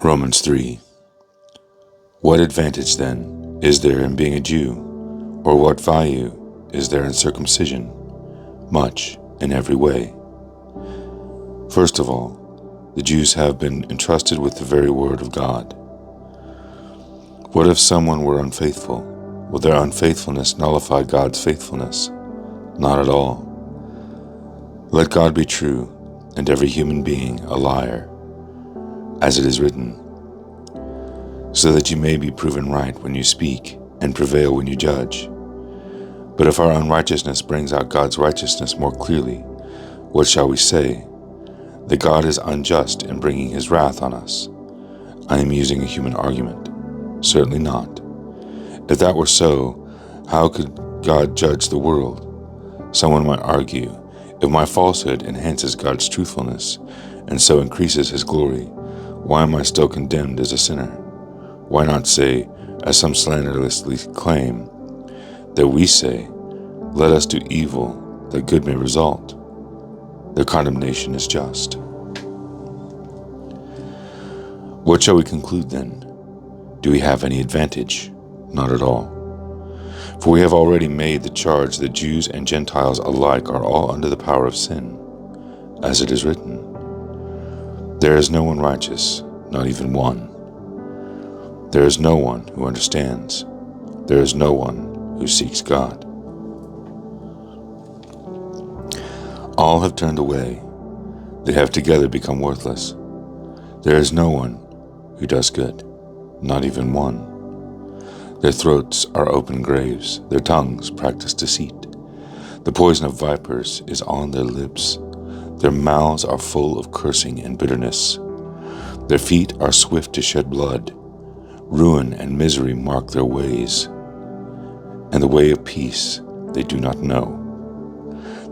Romans 3. What advantage, then, is there in being a Jew? Or what value is there in circumcision? Much, in every way. First of all, the Jews have been entrusted with the very word of God. What if someone were unfaithful? Will their unfaithfulness nullify God's faithfulness? Not at all. Let God be true, and every human being a liar, as it is written, so that you may be proven right when you speak, and prevail when you judge. But if our unrighteousness brings out God's righteousness more clearly, what shall we say? That God is unjust in bringing his wrath on us. I am using a human argument. Certainly not. If that were so, how could God judge the world? Someone might argue, if my falsehood enhances God's truthfulness, and so increases his glory, why am I still condemned as a sinner? Why not say, as some slanderously claim, that we say, let us do evil, that good may result? Their condemnation is just. What shall we conclude then? Do we have any advantage? Not at all. For we have already made the charge that Jews and Gentiles alike are all under the power of sin, as it is written, there is no one righteous, not even one. There is no one who understands. There is no one who seeks God. All have turned away. They have together become worthless. There is no one who does good, not even one. Their throats are open graves. Their tongues practice deceit. The poison of vipers is on their lips. Their mouths are full of cursing and bitterness. Their feet are swift to shed blood. Ruin and misery mark their ways, and the way of peace they do not know.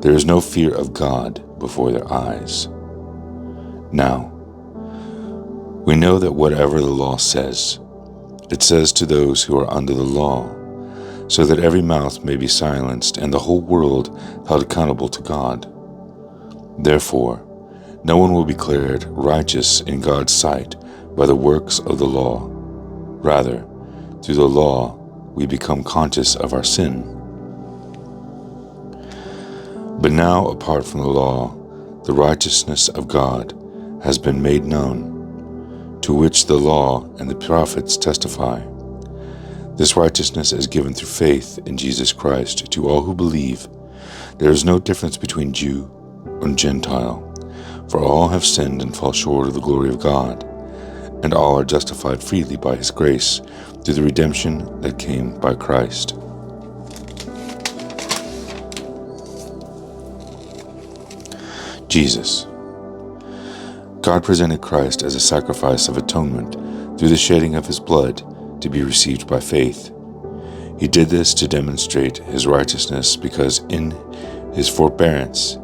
There is no fear of God before their eyes. Now, we know that whatever the law says, it says to those who are under the law, so that every mouth may be silenced and the whole world held accountable to God. Therefore, no one will be declared righteous in God's sight by the works of the law. Rather, through the law, we become conscious of our sin. But now, apart from the law, the righteousness of God has been made known, to which the law and the prophets testify. This righteousness is given through faith in Jesus Christ to all who believe. There is no difference between Jew and Gentile, for all have sinned and fall short of the glory of God, and all are justified freely by his grace through the redemption that came by Christ. Jesus. God presented Christ as a sacrifice of atonement through the shedding of his blood to be received by faith. He did this to demonstrate his righteousness because in his forbearance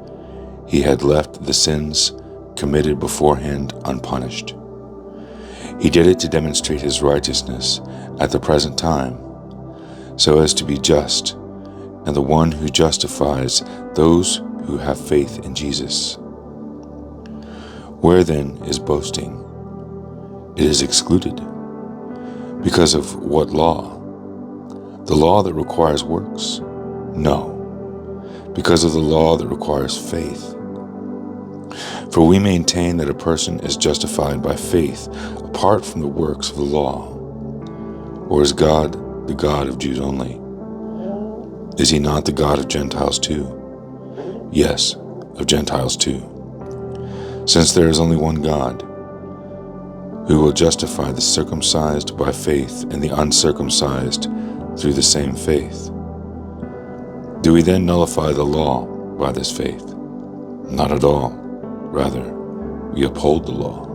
he had left the sins committed beforehand unpunished. He did it to demonstrate his righteousness at the present time, so as to be just, and the one who justifies those who have faith in Jesus. Where then is boasting? It is excluded. Because of what law? The law that requires works? No, because of the law that requires faith. For we maintain that a person is justified by faith apart from the works of the law. Or is God the God of Jews only? Is he not the God of Gentiles too? Yes, of Gentiles too. Since there is only one God, who will justify the circumcised by faith and the uncircumcised through the same faith. Do we then nullify the law by this faith? Not at all. Rather, we uphold the law.